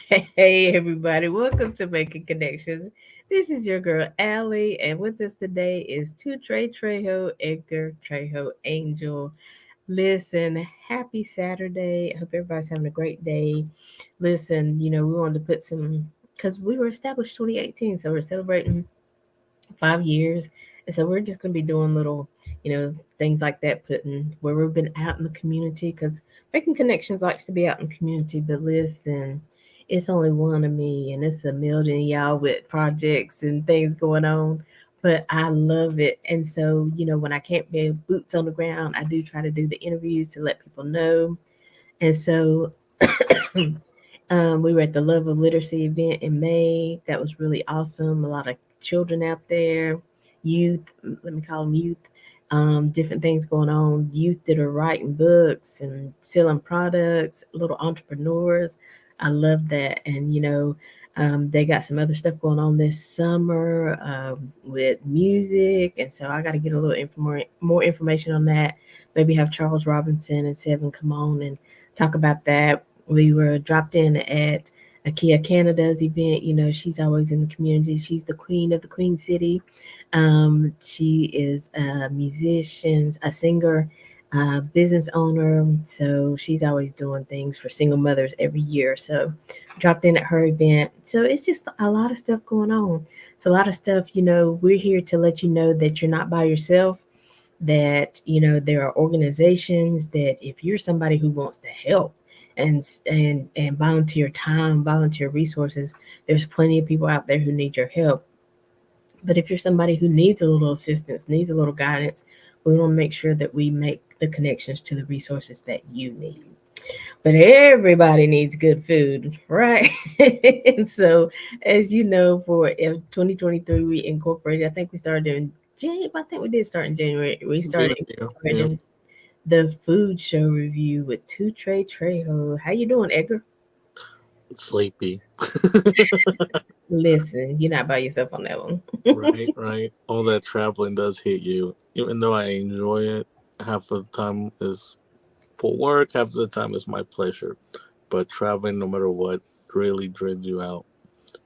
Hey, everybody, welcome to Making Connections. This is your girl, Allie, and with us today is Two Trey Trejo, Edgar Trejo, Angel. Listen, happy Saturday. I hope everybody's having a great day. Listen, we wanted to put some, because we were established 2018, so we're celebrating 5 years. And so we're just going to be doing little, things like that, putting where we've been out in the community because making connections likes to be out in the community. But listen, it's only one of me, and it's a million of y'all with projects and things going on. But I love it. And so, when I can't be boots on the ground, I do try to do the interviews to let people know. And so we were at the Love of Literacy event in May. That was really awesome. A lot of children out there, youth, let me call them youth, different things going on. Youth that are writing books and selling products, little entrepreneurs. I love that. And, they got some other stuff going on this summer with music. And so I got to get a little more information on that. Maybe have Charles Robinson and Seven come on and talk about that. We were dropped in at Akia Canada's event. She's always in the community. She's the queen of the Queen City. She is a musician, a singer, business owner. So she's always doing things for single mothers every year. So dropped in at her event. So it's just a lot of stuff going on. It's a lot of stuff, we're here to let you know that you're not by yourself, that there are organizations that if you're somebody who wants to help and volunteer time, volunteer resources, there's plenty of people out there who need your help. But if you're somebody who needs a little assistance, needs a little guidance, we want to make sure that we make the connections to the resources that you need. But everybody needs good food, right? And so, as you know, for 2023, we incorporated, I think we started in January, I think we did start in January. We started Yeah. incorporating the food show review with Two Trey Trejo. How you doing, Edgar? Sleepy. Listen, you're not by yourself on that one. Right. All that traveling does hit you. Even though I enjoy it, half of the time is for work, half of the time is my pleasure. But traveling, no matter what, really dreads you out.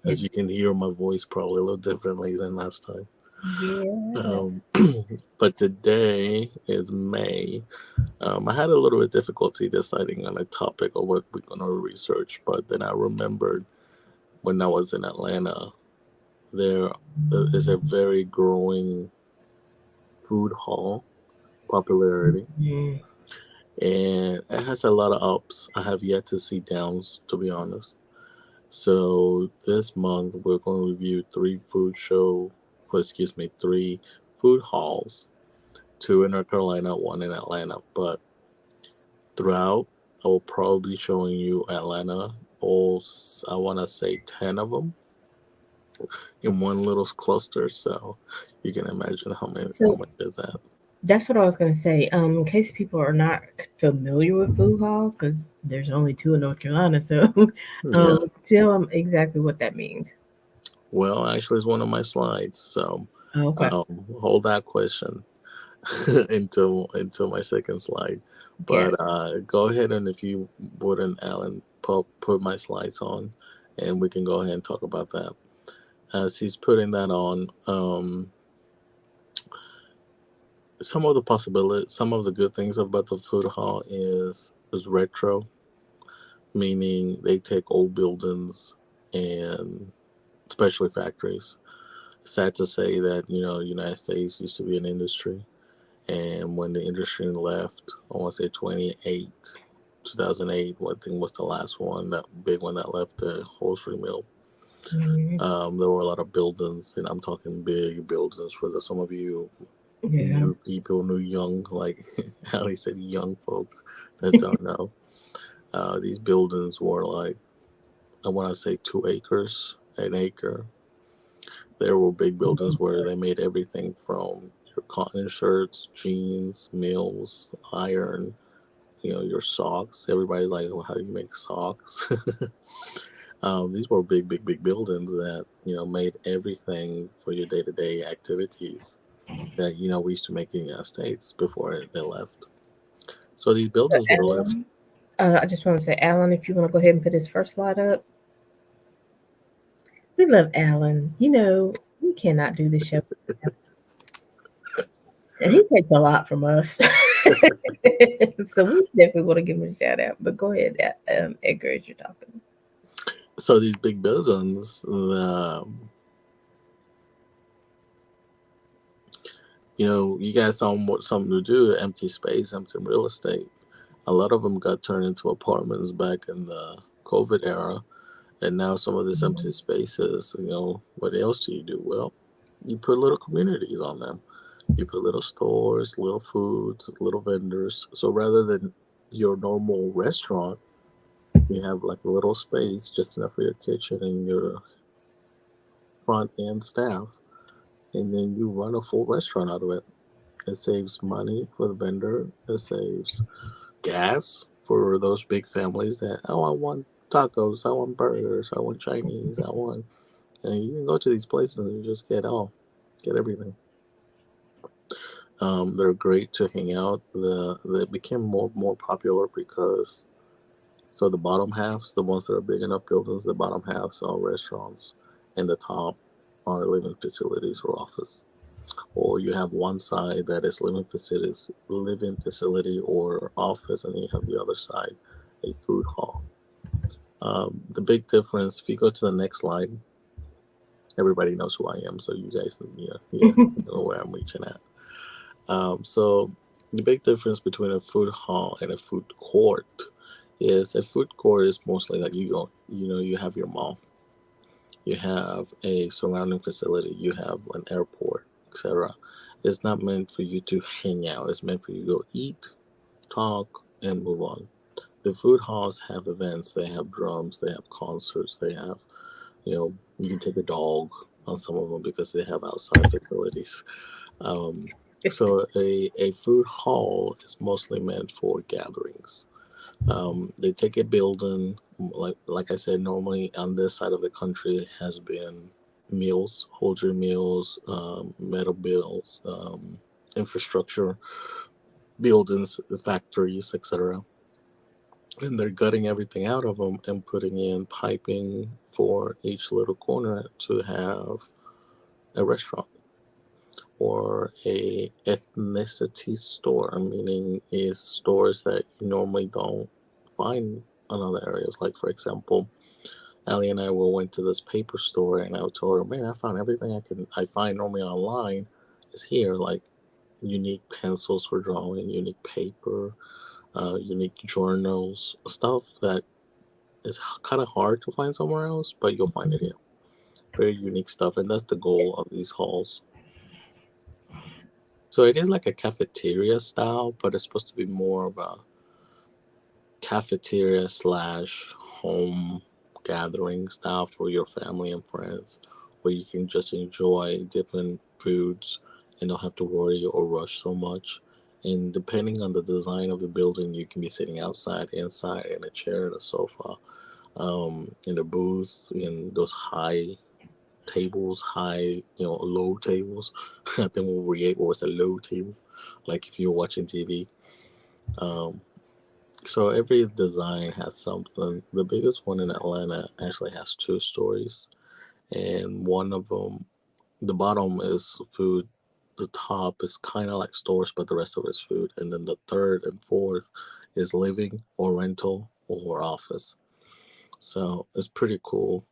It, As you can hear, my voice probably a little differently than last time. yeah. Um, but today is May. I had a little bit difficulty deciding on a topic or what we're going to research, but then I remembered when I was in Atlanta, there is a very growing food hall popularity, Mm. and it has a lot of ups. I have yet to see downs, to be honest. So this month we're going to review three food halls, two in North Carolina, one in Atlanta. But throughout, I will probably be showing you Atlanta. I want to say 10 of them in one little cluster. So you can imagine how So much is that. that's what I was going to say. In case people are not familiar with food halls, because there's only two in North Carolina, so Yeah. tell them exactly what that means. Well, actually, it's one of my slides. So Oh, okay. hold that question until my second slide. Got But go ahead, and if you wouldn't, Alan, put my slides on, and we can go ahead and talk about that. As he's putting that on, some of the good things about the food hall is retro, meaning they take old buildings and especially factories. Sad to say that United States used to be an industry, and when the industry left, I want to say 2008, what thing was the last one, that big one that left the upholstery mill. Mhm. There were a lot of buildings, and I'm talking big buildings for some of you Yeah. new people, new young, like Ali said, young folk that don't know. These buildings were like, I want to say 2 acres, an acre. There were big buildings where they made everything from your cotton shirts, jeans, mills, iron, your socks. Everybody's like, well, how do you make socks? These were big buildings that, made everything for your day to day activities that, we used to make in the United States before they left. So these buildings were left. I just want to say, Alan, if you want to go ahead and put his first slide up. We love Alan. We cannot do this show. And he takes a lot from us. So we definitely want to give him a shout out. But go ahead, Edgar, as you're talking. So these big buildings, you got something to do, empty space, empty real estate. A lot of them got turned into apartments back in the COVID era, and now some of these empty spaces, what else do you do? Well, you put little communities on them. You put little stores, little foods, little vendors. So rather than your normal restaurant, you have like a little space just enough for your kitchen and your front end staff, and then you run a full restaurant out of it. It saves money for the vendor. It saves gas for those big families that, oh, I want tacos, I want burgers, I want Chinese, I want. And you can go to these places and you just get everything. They're great to hang out. They became more popular because the bottom halves, the ones that are big enough buildings, the bottom halves are restaurants, and the top are living facilities or office. Or you have one side that is living facility or office, and then you have the other side, a food hall. The big difference, if you go to the next slide, everybody knows who I am, so you guys know where I'm reaching at. So the big difference between a food hall and a food court is a food court is mostly like you have your mall, you have a surrounding facility, you have an airport, etc. It's not meant for you to hang out. It's meant for you to go eat, talk, and move on. The food halls have events. They have drums. They have concerts. They have, you can take a dog on some of them because they have outside facilities. Um, so a food hall is mostly meant for gatherings. They take a building, like I said, normally on this side of the country has been mills, hold your mills, metal mills, infrastructure, buildings, factories, etc. And they're gutting everything out of them and putting in piping for each little corner to have a restaurant or a ethnicity store, meaning is stores that you normally don't find in other areas. Like for example, Aly and I went to this paper store, and I told her, "Man, I found everything I find normally online is here. Like unique pencils for drawing, unique paper, unique journals, stuff that is kind of hard to find somewhere else, but you'll find it here. Very unique stuff, and that's the goal of these halls. So it is like a cafeteria style, but it's supposed to be more of a cafeteria slash home gathering style for your family and friends, where you can just enjoy different foods and don't have to worry or rush so much. And depending on the design of the building, you can be sitting outside, inside, in a chair, a sofa, in a booth, in those high tables, low tables. I think what we ate was a low table, like if you're watching TV. Um, so every design has something. The biggest one in Atlanta actually has two stories, and one of them, the bottom is food. The top is kind of like stores, but the rest of it is food. And then the third and fourth is living or rental or office. So it's pretty cool.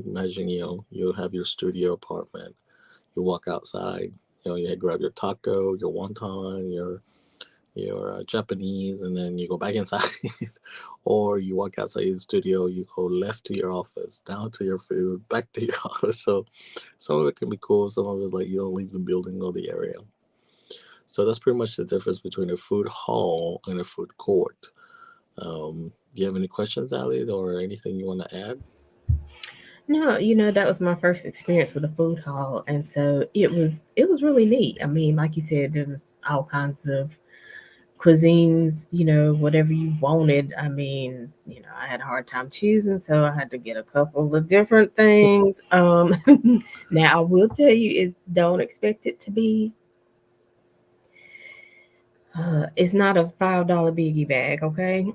Imagine you have your studio apartment. You walk outside. You grab your taco, your wonton, your Japanese, and then you go back inside. Or you walk outside the studio, you go left to your office, down to your food, back to your office. So some of it can be cool, some of it's like you don't leave the building or the area. So that's pretty much the difference between a food hall and a food court. Do you have any questions, Ali, or anything you want to add? No, that was my first experience with a food hall, and so it was really neat. I mean, like you said, there was all kinds of cuisines, whatever you wanted. I mean, I had a hard time choosing, so I had to get a couple of different things. Now I will tell you, don't expect it to be It's not a $5 biggie bag, okay?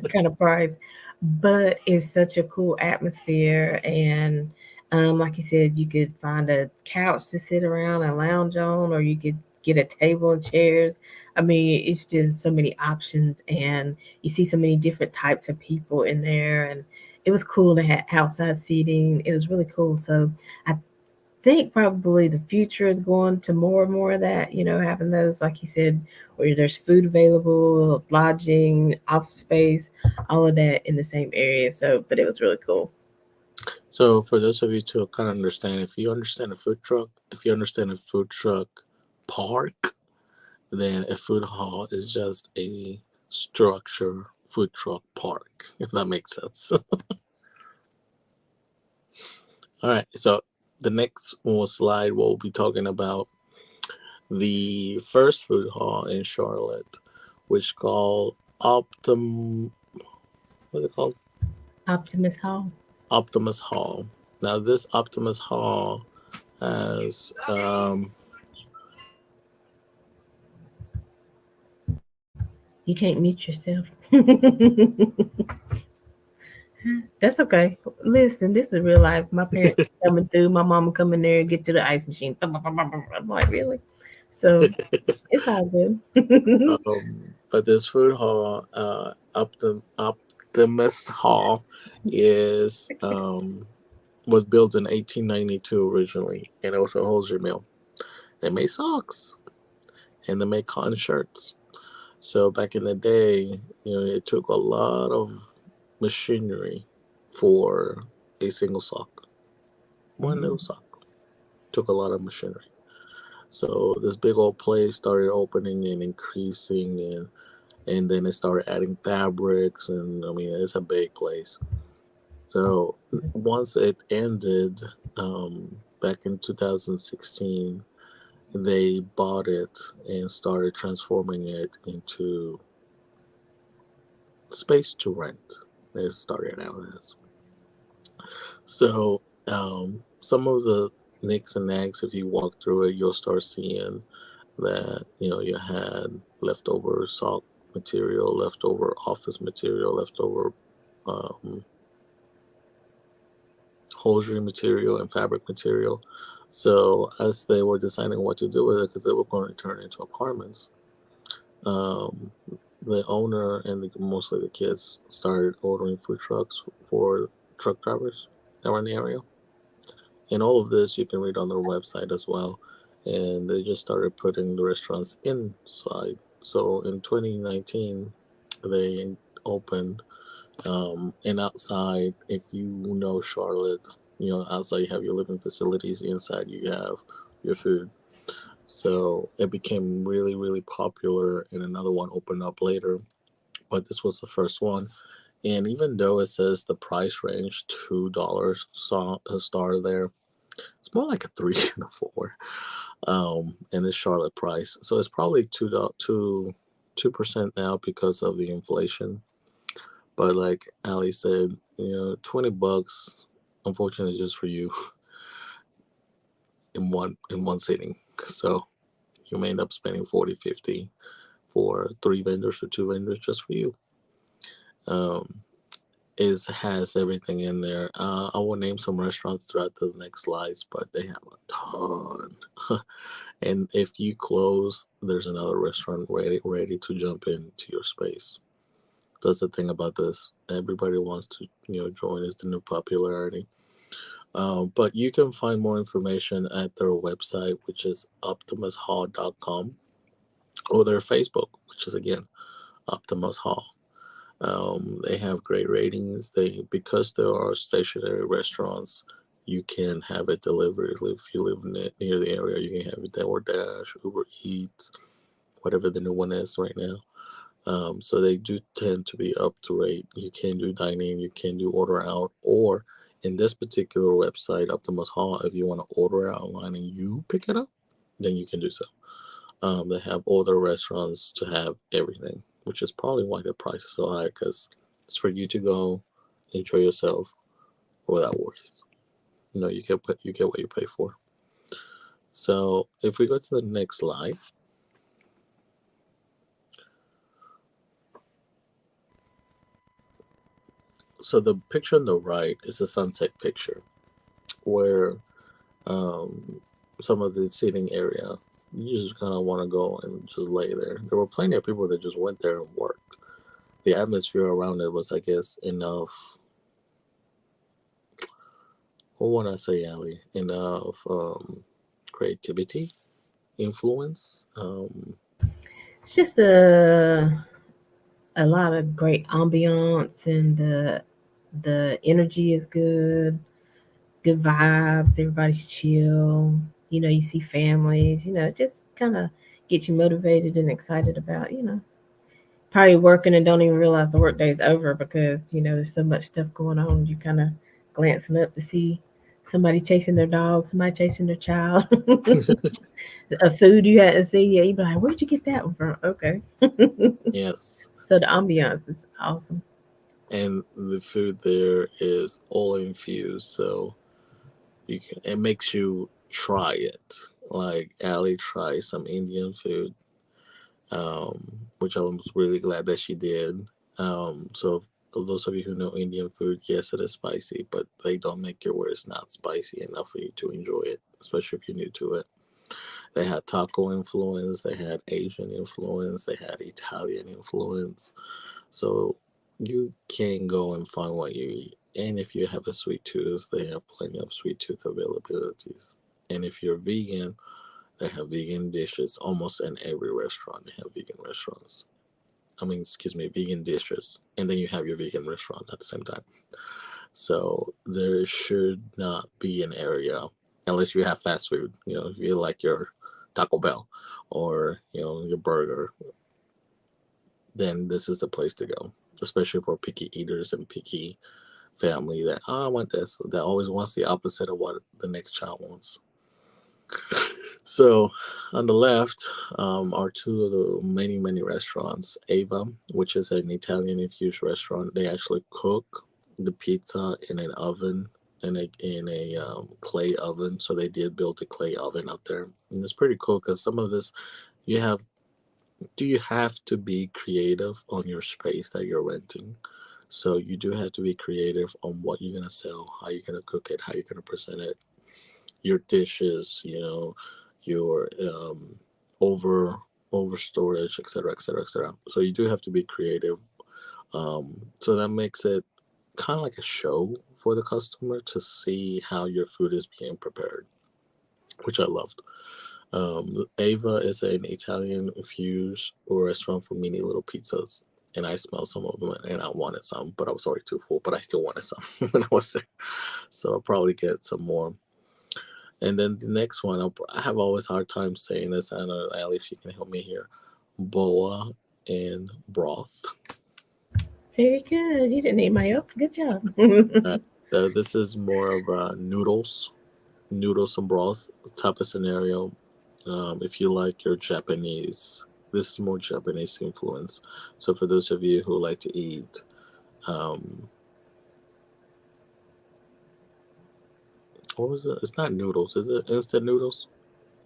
Kind of price, but it's such a cool atmosphere. And like you said, you could find a couch to sit around and lounge on, or you could get a table and chairs. I mean, it's just so many options, and you see so many different types of people in there. And it was cool to have outside seating. It was really cool. So I think probably the future is going to more and more of that, having those, like you said, where there's food available, lodging, office space, all of that in the same area. So, but it was really cool. So for those of you to kind of understand, if you understand a food truck park, then a food hall is just a structure food truck park, if that makes sense. All right, so the next slide we'll be talking about the first food hall in Charlotte, which called what's it called? Optimus Hall. Optimus Hall. Now this Optimus Hall has You can't mute yourself. That's okay. Listen, this is real life. My parents coming through, my mama coming there and get to the ice machine. I'm like, really? So it's all good. but this food hall, Optimus Hall, is was built in 1892 originally, and it also holds your meal. They made socks and they made cotton shirts. So back in the day, it took a lot of machinery for a single sock. One little sock took a lot of machinery. So this big old place started opening and increasing, and then it started adding fabrics, and I mean it's a big place. So once it ended, back in 2016, they bought it and started transforming it into space to rent. They started out as. So some of the nicks and nags, if you walk through it, you'll start seeing that you had leftover sock material, leftover office material, leftover um, hosiery material and fabric material. So as they were deciding what to do with it, because they were going to turn it into apartments, um, the owner and mostly the kids started ordering food trucks for truck drivers that were in the area. And all of this you can read on their website as well. And they just started putting the restaurants inside. So in 2019, they opened, and outside, if you know Charlotte, outside you have your living facilities, inside you have your food. So it became really, really popular, and another one opened up later. But this was the first one. And even though it says the price range $2 a star there, it's more like a three and a four. And it's Charlotte price, so it's probably 2% now because of the inflation. But like Ali said, $20, unfortunately, just for you in one sitting. So you may end up spending 40, 50 for three vendors or two vendors just for you. Um, is has everything in there. I will name some restaurants throughout the next slides, but they have a ton. And if you close, there's another restaurant ready to jump into your space. That's the thing about this. Everybody wants to join. Is the new popularity. But you can find more information at their website, which is optimushall.com, or their Facebook, which is again Optimus Hall. They have great ratings. Because there are stationary restaurants, you can have it delivered. If you live near the area, you can have it DoorDash, Uber Eats, whatever the new one is right now. So they do tend to be up to rate. You can do dining, you can do order out, or in this particular website, Optimus Hall, if you want to order out online and you pick it up, then you can do so. They have all their restaurants to have everything, which is probably why the price is so high, because it's for you to go enjoy yourself without worries. You get what you pay for. So if we go to the next slide, So the picture on the right is a sunset picture where um, some of the seating area, you just kind of want to go and just lay there. There were plenty of people that just went there and worked. The atmosphere around it was, I guess, enough. What want I say, Ali? Enough creativity, influence. It's just a lot of great ambiance, and the energy is good, good vibes. Everybody's chill. You know, you see families. You know, it just kind of gets you motivated and excited about, probably working and don't even realize the workday is over because, there's so much stuff going on. You kind of glancing up to see somebody chasing their dog, somebody chasing their child, a food you hadn't seen yet. You be like, where'd you get that one from? Okay. Yes, So the ambiance is awesome. and the food there is all infused, so it makes you try it. Like Ali tried some Indian food, which I was really glad that she did. So those of you who know Indian food, yes, it is spicy, but they don't make it where it's not spicy enough for you to enjoy it, especially if you're new to it. They had taco influence, they had Asian influence, they had Italian influence. So you can go and find what you eat. And if you have a sweet tooth, they have plenty of sweet tooth availabilities. And if you're vegan, they have vegan dishes almost in every restaurant. They have vegan restaurants. I mean, excuse me, vegan dishes. And then you have your vegan restaurant at the same time. So there should not be an area, unless you have fast food, if you like your Taco Bell or, your burger, then this is the place to go, especially for picky eaters and picky family that, oh, I want this, that always wants the opposite of what the next child wants. So on the left are two of the many, many restaurants. Ava, which is an Italian infused restaurant, they actually cook the pizza in an oven, in a clay oven. So they did build a clay oven out there, and it's pretty cool because some of this you have. Do you have to be creative on your space that you're renting? So you do have to be creative on what you're gonna sell, how you're gonna cook it, how you're gonna present it, your dishes, your over over storage, etc., etc., etc. So you do have to be creative. So that makes it kind of like a show for the customer to see how your food is being prepared, which I loved. Ava is an Italian infused restaurant for mini little pizzas. And I smelled some of them and I wanted some, but I was already too full. But I still wanted some when I was there. So I'll probably get some more. And then the next one, I have always hard time saying this. I don't know, Ali, if you can help me here. Boa and broth. Very good. You didn't eat my up. Good job. Uh, so this is more of noodles and broth type of scenario. If you like your Japanese, this is more Japanese influence. So for those of you who like to eat, um, what was it? It's not noodles, is it? Instant noodles?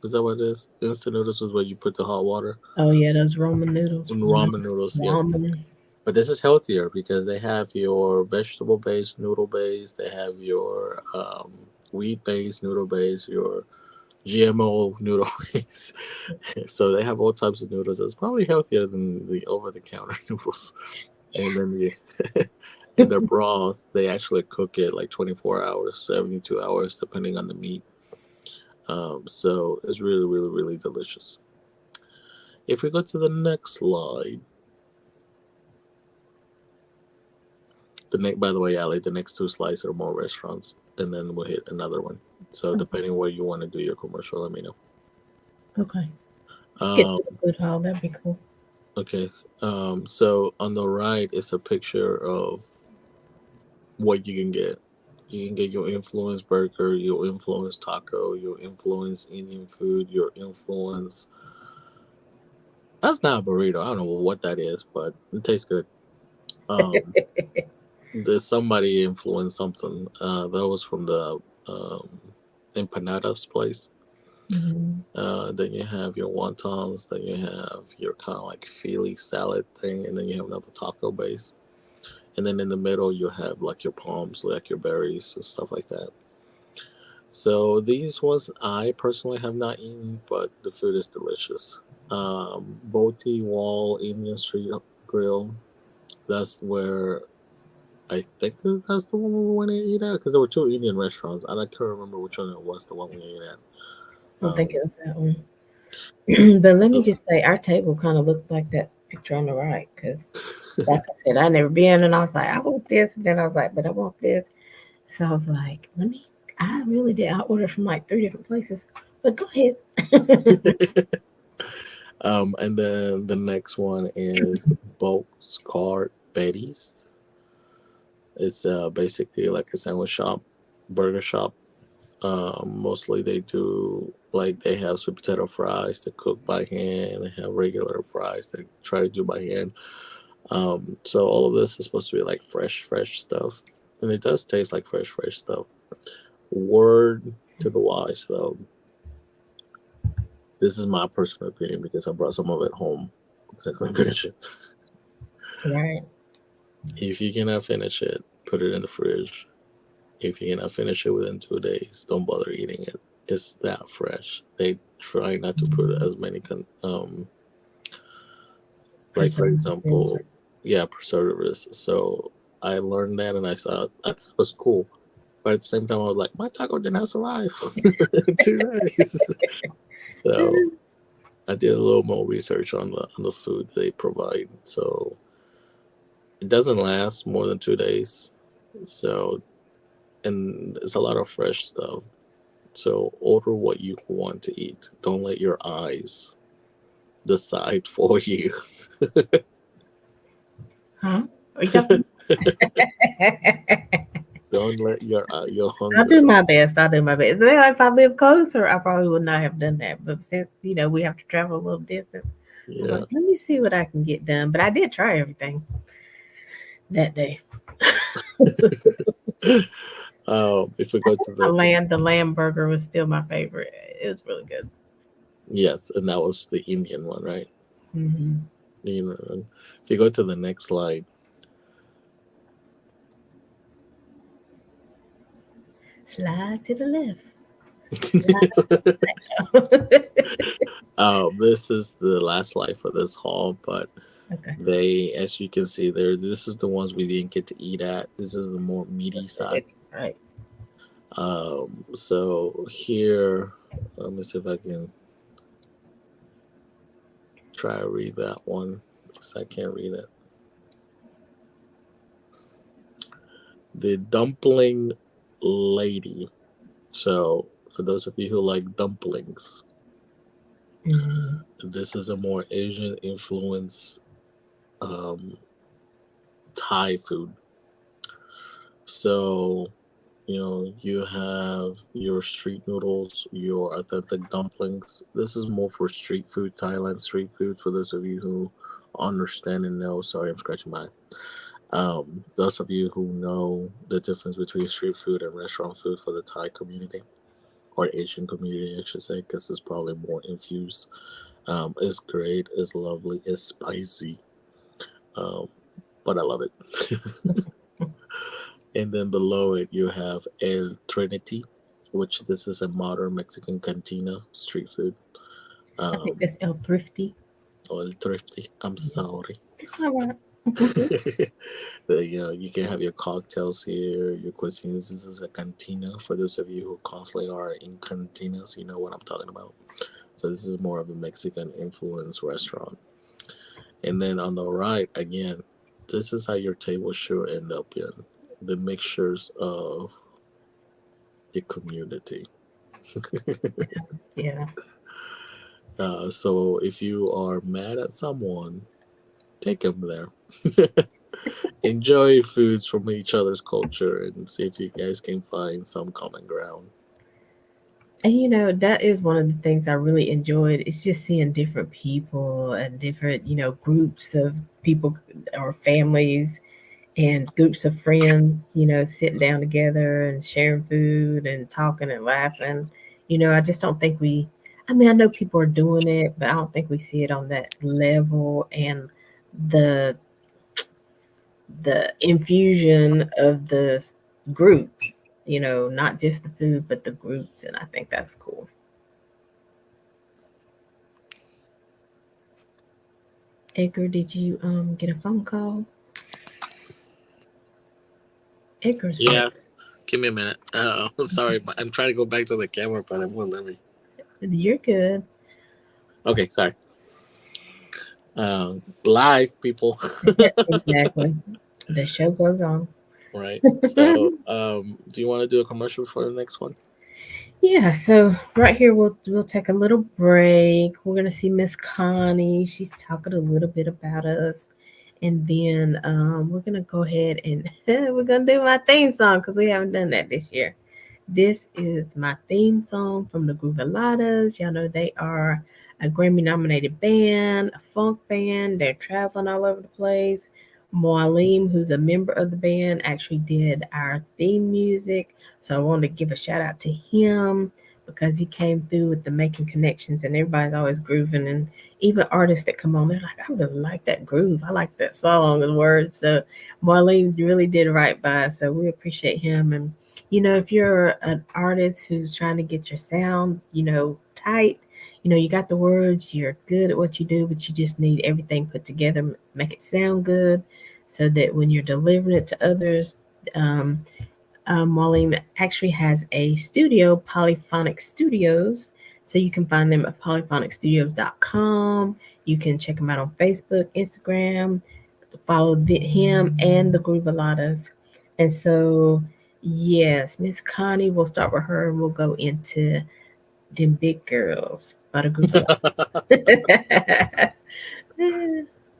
Is that what it is? Instant noodles is where you put the hot water. Oh yeah, those Roman noodles. And ramen noodles, yeah. Ramen. But this is healthier because they have your vegetable based noodle base, they have your wheat based noodle base, your GMO noodle base. So they have all types of noodles. It's probably healthier than the over the counter noodles. And then in their broth, they actually cook it like 24 hours, 72 hours, depending on the meat. So it's really, really, really delicious. If we go to the next slide, by the way, Ali, the next two slides are more restaurants, and then we'll hit another one. So depending where you want to do your commercial, let me know. Okay. Let's get Um, to the food hall. That'd be cool. okay. So on the right is a picture of what you can get. You can get your influence burger, your influence taco, your influence Indian food, your influence. That's not a burrito. I don't know what that is, but it tastes good. Um, there's somebody influenced something. That was from the um, empanadas place. Mhm. Then you have your wontons. Then you have your kind of like Philly salad thing, and then you have another taco base. and then in the middle you have like your palms, like your berries and stuff like that. So these ones I personally have not eaten, but the food is delicious. Boti Wall Indian Street Grill. That's where I think that's the one we went to eat at, because there were two Indian restaurants, and I can't remember which one it was. The one we ate I at. don't think it was that one. But let me So- just say, our table kind of looked like that picture on the right, because, like I said, I never been, and I was like, I want this, and then I was like, but I want this. So I was like, let me. I really did. I ordered from like three different places, but go ahead. and then the next one is Boat's Card Betty's. It's basically like a sandwich shop, burger shop. Mostly they do like they have sweet potato fries that cook by hand. They have regular fries that try to do by hand. So all of this is supposed to be like fresh stuff, and it does taste like fresh stuff. Word to the wise though, this is my personal opinion because I brought some of it home because I couldn't finish it. Right. If you cannot finish it, put it in the fridge. If you cannot finish it within 2 days, don't bother eating it. It's that fresh. They try not to put as many like for Preservatives. example, yeah, preservatives. So I learned that, and I thought it was cool, but at the same time I was like, my taco did not survive 2 days. So I did a little more research on the food they provide. So it doesn't last more than 2 days. So, and it's a lot of fresh stuff. So order what you want to eat. Don't let your eyes decide for you. Huh? Are you talking? Don't let your I'll hunger. do my best. I'll do my best. Then if I live closer, I probably would not have done that. But since we have to travel a little distance, I'm Yeah. like, let me see what I can get done. But I did try everything that day. If we go to A the lamb burger was still my favorite. It was really good. yes, and that was the Indian one, right? Hmm. You know, if you go to the next slide, Slide to the left. Slide. this is the last slide for this haul, but Okay. they, as you can see there, this is the ones we didn't get to eat at. This is the more meaty side. Right. So here, let me see if I can try to read that one, because I can't read it. The dumpling lady. So for those of you who like dumplings, Hmm. this is a more Asian influence um, Thai food. So you have your street noodles, your authentic dumplings. This is more for street food, Thailand street food. For those of you who understand and know, sorry, I'm scratching my. Those of you who know the difference between street food and restaurant food for the Thai community or Asian community, I should say, because it's probably more infused. It's great, it's lovely, it's spicy, um, but I love it. And then below it, you have El Trinity, which this is a modern Mexican cantina street food. I think Um, that's El Thrifty. or El Thrifty, I'm Yeah. sorry. It's all right. You can have your cocktails here, your cuisines. This is a cantina for those of you who constantly are in cantinas. You know what I'm talking about. So this is more of a Mexican influence restaurant. And then on the right, again, this is how your table should end up in the mixtures of the community. Yeah. So if you are mad at someone, take them there. Enjoy foods from each other's culture and see if you guys can find some common ground. And that is one of the things I really enjoyed. It's just seeing different people and different, groups of people or families and groups of friends, sitting down together and sharing food and talking and laughing. I just don't think I mean, I know people are doing it, but I don't think we see it on that level and the the infusion of the groups, not just the food, but the groups. And I think that's cool. Edgar, did you get a phone call? Edgar's Yeah. next. Give me a minute. Sorry, but I'm trying to go back to the camera, but it won't let me. You're good. Okay, sorry. Live people. Exactly. The show goes on. Right. So, do you want to do a commercial for the next one? Yeah, so right here we'll take a little break. We're gonna see Miss Connie. She's talking a little bit about us, and then we're gonna go ahead and we're gonna do my theme song because we haven't done that this year. This is my theme song from the Groovaladas. Y'all know they are a Grammy nominated band, a funk band. They're traveling all over the place. Moaleem, who's a member of the band, actually did our theme music. So I wanted to give a shout out to him because he came through with the making connections, and everybody's always grooving. And even artists that come on, they're like, I really like that groove. I like that song and words. So Marlene really did right by us. So we appreciate him. And if you're an artist who's trying to get your sound, tight, you got the words, you're good at what you do, but you just need everything put together, make it sound good so that when you're delivering it to others, um, Marlene actually has a studio, Polyphonic Studios. So you can find them at polyphonicstudios.com. You can check them out on Facebook, Instagram, follow him and the Groovaladas. And so, yes, Miss Connie, we'll start with her and we'll go into them big girls by the Groovaladas.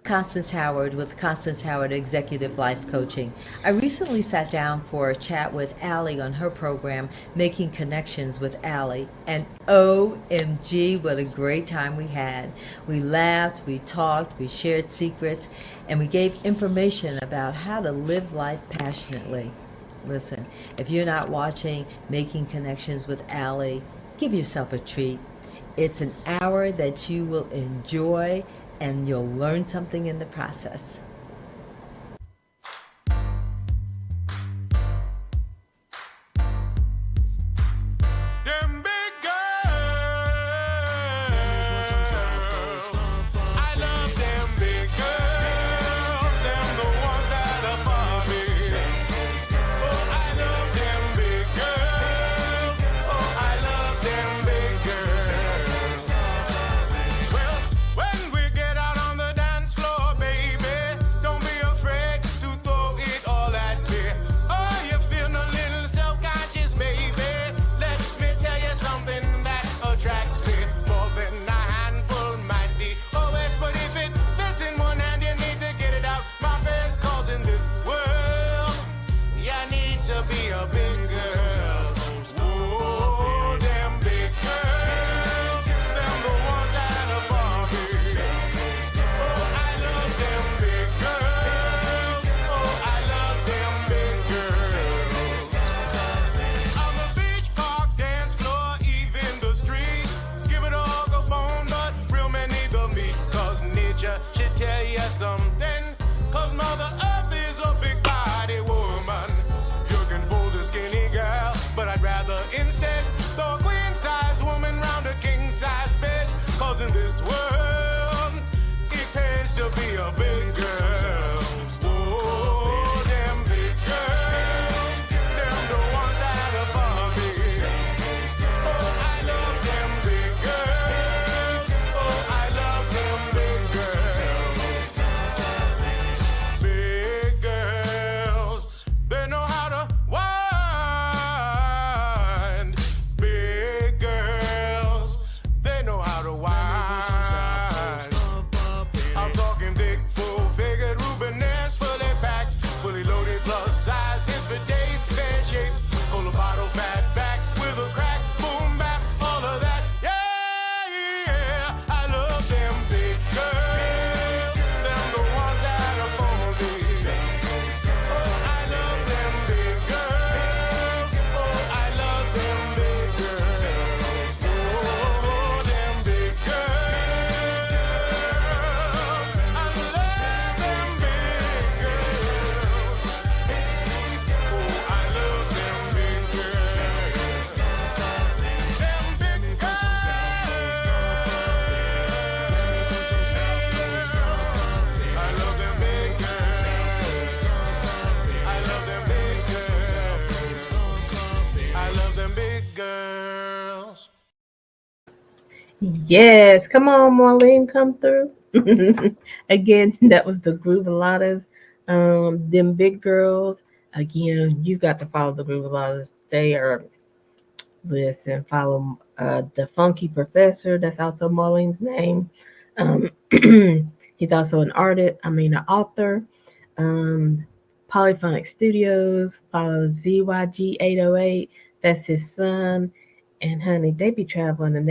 Constance Howard with Constance Howard Executive Life Coaching. I recently sat down for a chat with Aly on her program, Making Connections with Aly, and OMG, what a great time we had. We laughed, we talked, we shared secrets, and we gave information about how to live life passionately. Listen, if you're not watching Making Connections with Aly, give yourself a treat. It's an hour that you will enjoy and you'll learn something in the process. Them big girls, I love them big girls, them the ones that are for me. Oh, I love them big girls, oh, I love them big girls. Well, when we get out on the dance floor, baby, don't be afraid to throw it all at me. Oh, you feel a little self-conscious, baby. Let me tell you something that attracts me more than a handful might be. Always, but if it fits in one hand, you need to get it out. My best cause in this world, you need to be a big girl. Oh, them big girls, them the ones that are for me. Oh, I love them big girls. Oh, I love them big girls. On the beach, park, dance floor, even the street. Give it all go bone, but real men need the meat. Cause nature should tell you something. Cause Mother Earth is a big body woman. You can fool the skinny girl, but I'd rather instead throw a queen size woman round a king size bed. Cause in this world, it pays to be a big girl. Oh, them big girls, them the ones that are for me. Oh, I love them big girls. Oh, I love them big girls. Big girls, they know how to wind. Big girls, they know how to wind. I'm talking big, full-figured girls. Yes, come on, Marlene, come through. Again, that was the Groovaladas. Them big girls. Again, you got to follow the Groovaladas. They are, listen, follow the Funky Professor. That's also Marlene's name. Um, he's also an artist. I mean, an author. Um, Polyphonic Studios. Follow ZYG 808. That's his son. And honey, they be traveling and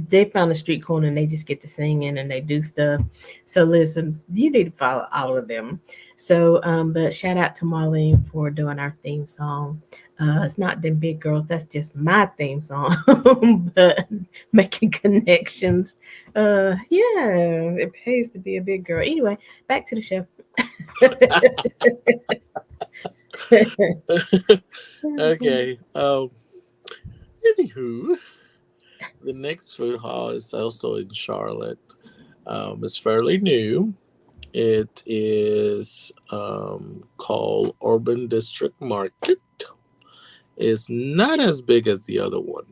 they found a street corner and they just get to singing and they do stuff. So listen, you need to follow all of them. So, but shout out to Marlene for doing our theme song. It's not them big girls. That's just my theme song. But making connections. Yeah, it pays to be a big girl. Anyway, back to the show. Okay. Anywho, the next food hall is also in Charlotte. It's fairly new. It is called Urban District Market. It's not as big as the other one,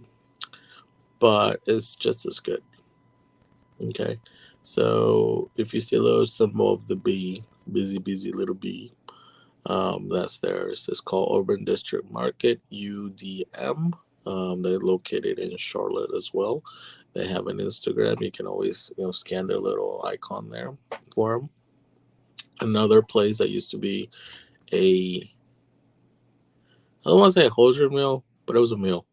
but it's just as good. Okay. So if you see a little symbol of the bee, busy, busy little bee, that's theirs. It's called Urban District Market, UDM. They're located in Charlotte as well. They have an Instagram. You can always scan their little icon there for them. Another place that used to be a I don't want to say a hosiery mill, but it was a mill.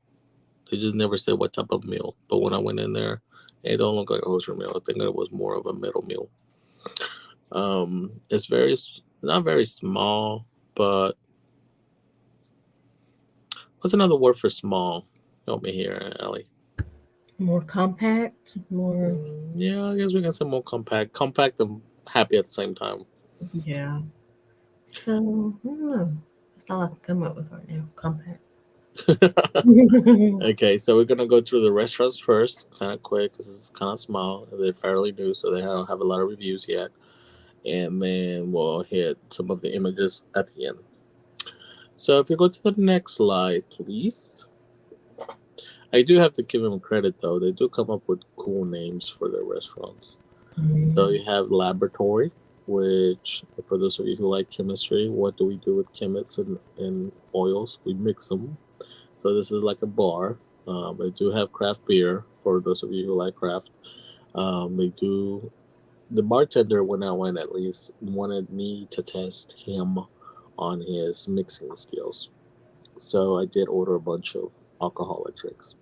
They just never said what type of mill. But when I went in there, it don't look like a hosiery mill. I think it was more of a metal mill. It's not very small, but what's another word for small? Help me here, Ellie. More compact, more, Yeah, I guess we can say more compact and happy at the same time. yeah. So, I don't know. That's all I can come up with right now. Compact. Okay, so we're gonna go through the restaurants first, kind of quick, because it's kind of small. They're fairly new, so they don't have a lot of reviews yet. And then we'll hit some of the images at the end. So if you go to the next slide, please. I do have to give them credit though. They do come up with cool names for their restaurants. So you have laboratory, which for those of you who like chemistry, what do we do with chemists and oils? We mix them. So this is like a bar. They do have craft beer for those of you who like craft. They do. The bartender, when I went at least, wanted me to test him on his mixing skills. So I did order a bunch of alcoholic drinks.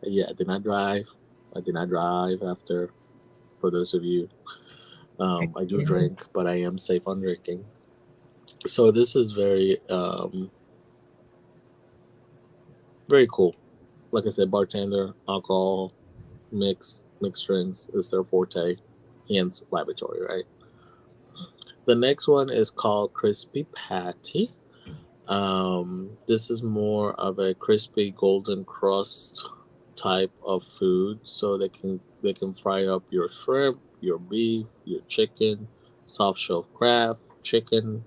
Yeah, I did not drive. I did not drive after. For those of you, I do drink, but I am safe on drinking. So this is very cool. Like I said, bartender, alcohol, mixed drinks is their forte. Hence laboratory, right? The next one is called Crispy Patty. This is more of a crispy golden crust type of food, so they can fry up your shrimp, your beef, your chicken, soft shell crab, chicken,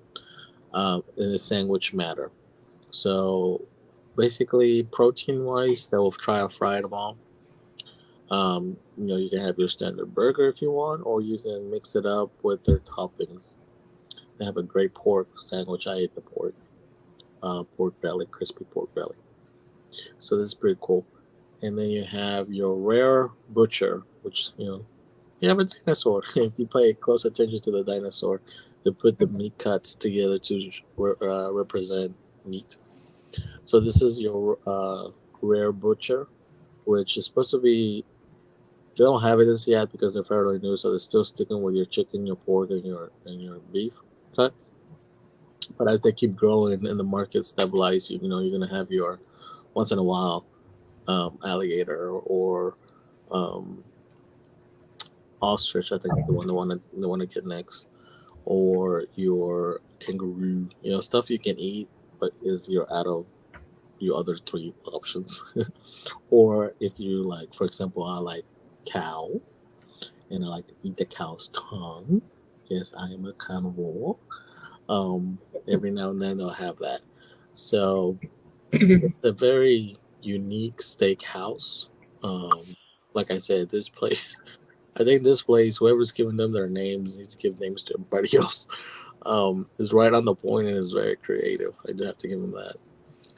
in a sandwich matter. So basically, protein wise, they will try to fry them all. You can have your standard burger if you want, or you can mix it up with their toppings. They have a great pork sandwich. I ate the pork belly, crispy pork belly. So this is pretty cool. And then you have your rare butcher, which you have a dinosaur. If you pay close attention to the dinosaur, they put the meat cuts together to represent meat. So this is your rare butcher, which is supposed to be. They don't have it as yet because they're fairly new, so they're still sticking with your chicken, your pork, and your beef cuts. But as they keep growing and the market stabilize, you're gonna have your once in a while alligator or um, ostrich. I think is the one to get next, or your kangaroo. Stuff you can eat, but is you're out of your other three options. Or if you like, for example, I like cow, and I like to eat the cow's tongue. Yes, I am a carnivore. Every now and then they'll have that. So it's a very unique steakhouse. Like I said, this place. I think this place, whoever's giving them their names needs to give names to everybody else. Is right on the point and is very creative. I do have to give them that.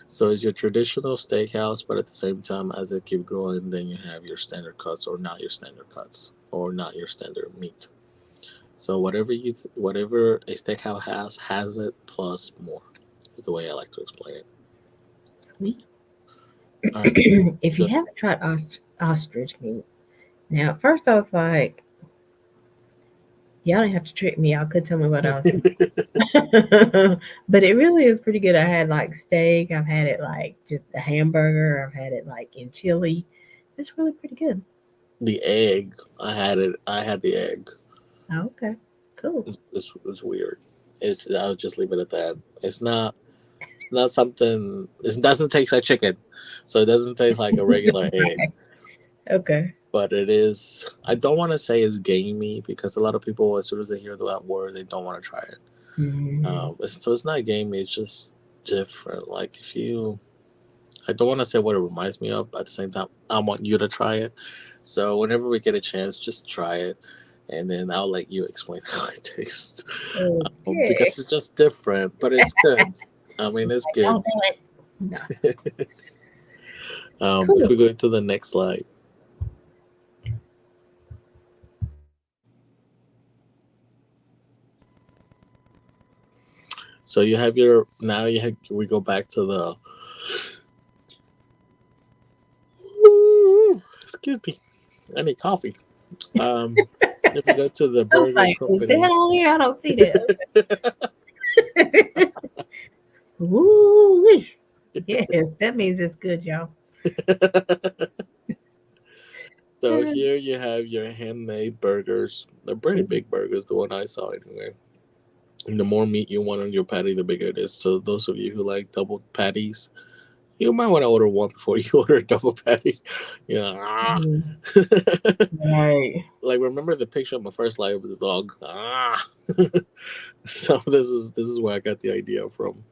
So it's your traditional steakhouse, but at the same time, as it keep growing, then you have your standard cuts or not your standard cuts or not your standard meat. So whatever a steakhouse has it plus more. Is the way I like to explain it. Sweet. All right, If you good. haven't tried ostrich meat, now at first I was like, y'all didn't have to trick me. Y'all could tell me what I was eating. But it really is pretty good. I had like steak. I've had it like just a hamburger. I've had it like in chili. It's really pretty good. The egg, I had it. I had the egg. Oh, okay, cool. It's weird. It's I'll just leave it at that. It's not. It's not something. It doesn't taste like chicken, so it doesn't taste like a regular egg. Okay. But it is. I don't want to say it's gamey because a lot of people, as soon as they hear that word, they don't want to try it. Mhm. So it's not gamey. It's just different. Like if you, I don't want to say what it reminds me of, but at the same time, I want you to try it. So whenever we get a chance, just try it, and then I'll let you explain how it tastes. Okay. Because it's just different, but it's good. I mean, it's Don't good. do it. No. If Cool. we go to the next slide. So you have your now you have we go back to the excuse me, I need coffee. Um, if we go to the I was burger like, is that company, on here? I don't see that. Woo! Yes, that means it's good, y'all. so here you have your handmade burgers. They're pretty big burgers, the one I saw anyway. And the more meat you want on your patty, the bigger it is. So those of you who like double patties, you might want to order one before you order a double patty. Yeah. Mm, right. Like remember the picture of my first life with the dog. So this is where I got the idea from.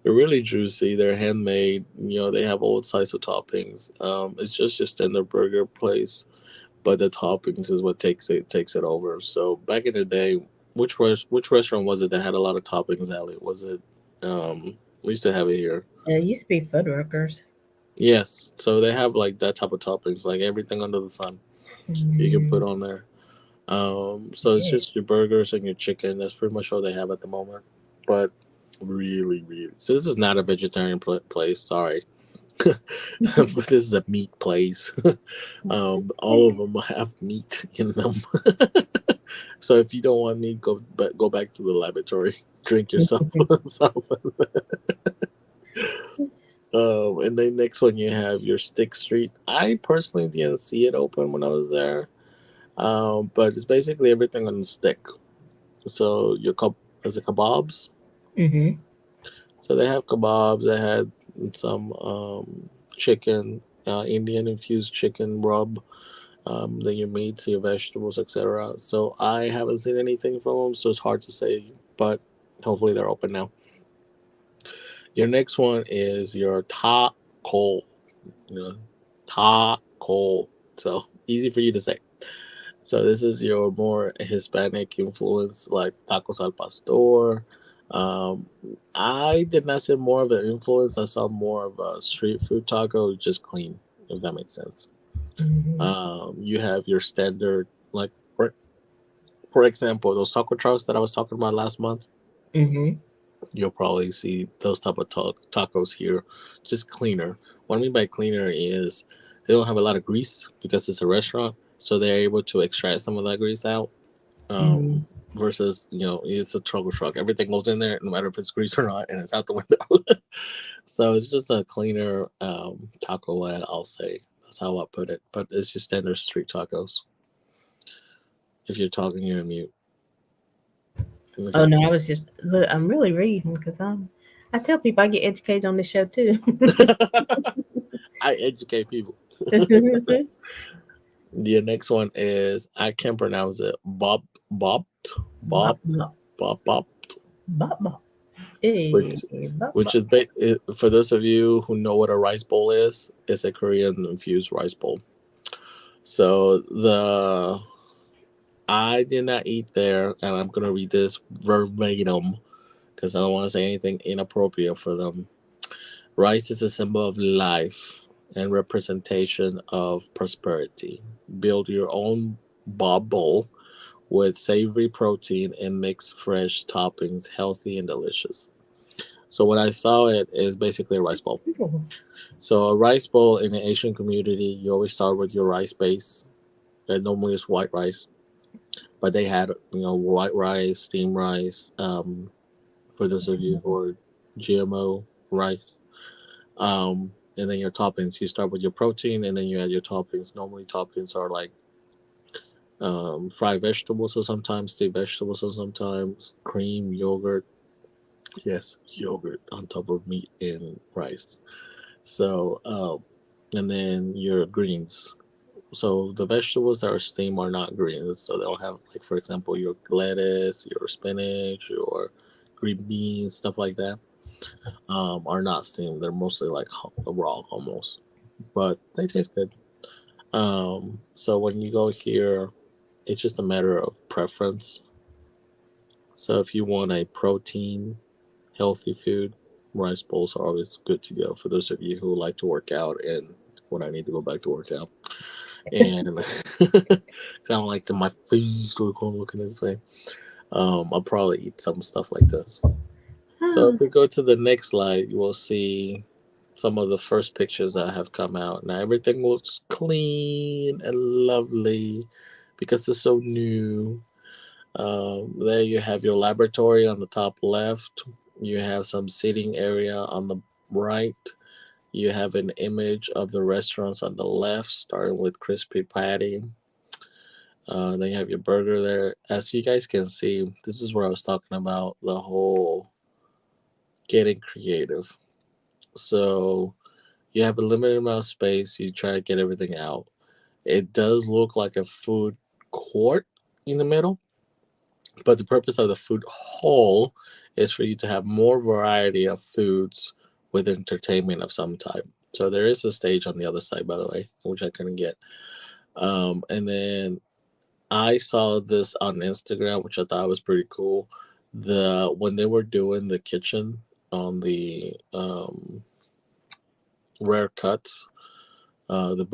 They're really juicy. They're handmade. You know, they have all size of toppings. It's just your standard burger place, but the toppings is what takes it over. So back in the day, which restaurant was it that had a lot of toppings? Elliot, was it? We used to have it here. It used to be Fuddruckers. Yes. So they have like that type of toppings, like everything under the sun you can put Mm, on there. So it's yeah. just your burgers and your chicken. That's pretty much all they have at the moment. But really, really. So this is not a vegetarian place. Sorry, but this is a meat place. All of them have meat in them. So if you don't want meat, go back to the laboratory. Drink yourself some. And then next one you have your Stick Street. I personally didn't see it open when I was there. But it's basically everything on the stick. So your is it kebabs? Mm-hmm. So they have kebabs. They had some chicken, Indian infused chicken rub. Then your meats, your vegetables, etc. So I haven't seen anything from them, so it's hard to say. But hopefully they're open now. Your next one is your taco. You know, taco. So easy for you to say. So this is your more Hispanic influence, like tacos al pastor. Um, I did not say more of an influence. I saw more of a street food taco, just clean, if that makes sense. Mm-hmm. You have your standard, like for example, those taco trucks that I was talking about last month. Mm-hmm. You'll probably see those type of tacos here, just cleaner. What I mean by cleaner is they don't have a lot of grease because it's a restaurant, so they're able to extract some of that grease out. Mm-hmm. Versus, it's a trouble truck. Everything goes in there, no matter if it's grease or not, and it's out the window. So it's just a cleaner taco. I'll say that's how I put it. But it's your standard street tacos. If you're talking, you're on mute. Oh Okay. no, I was just look. I'm really reading because I tell people I get educated on this show too. I educate people. Bop, The next one is I can't pronounce it. Bob, bop, bob, bob. bop, bop. Hey, which bye. for those of you who know what a rice bowl is, it's a Korean infused rice bowl. So the I did not eat there, and I'm gonna read this verbatim because I don't want to say anything inappropriate for them. Rice is a symbol of life and representation of prosperity. Build your own bob bowl with savory protein and mix fresh toppings, healthy and delicious. So when I saw it, is basically a rice bowl. So a rice bowl in the Asian community, you always start with your rice base. And normally it's white rice, but they had white rice, steamed rice. For those of you who are GMO rice, and then your toppings. You start with your protein, and then you add your toppings. Normally, toppings are like fried vegetables, or sometimes steamed vegetables, or sometimes cream, yogurt. Yes, yogurt on top of meat and rice. So, and then your greens. So the vegetables that are steamed are not greens. So they'll have, like, for example, your lettuce, your spinach, your green beans, stuff like that. Are not steamed. They're mostly like raw almost, but they taste good. So when you go here, it's just a matter of preference. So if you want a protein, healthy food, rice bowls are always good to go for those of you who like to work out and when I need to go back to work out. And I don't like to my face looking this way. I'll probably eat some stuff like this. So if we go to the next slide, you will see some of the first pictures that have come out. Now everything looks clean and lovely because it's so new. There you have your laboratory on the top left. You have some seating area on the right. You have an image of the restaurants on the left, starting with crispy patty. Then you have your burger there. As you guys can see, this is where I was talking about the whole getting creative. So you have a limited amount of space. You try to get everything out. It does look like a food court in the middle, but the purpose of the food hall is for you to have more variety of foods with entertainment of some type. So there is a stage on the other side, by the way, which I couldn't get. And then I saw this on Instagram, which I thought was pretty cool. When they were doing the kitchen on the rare cuts, the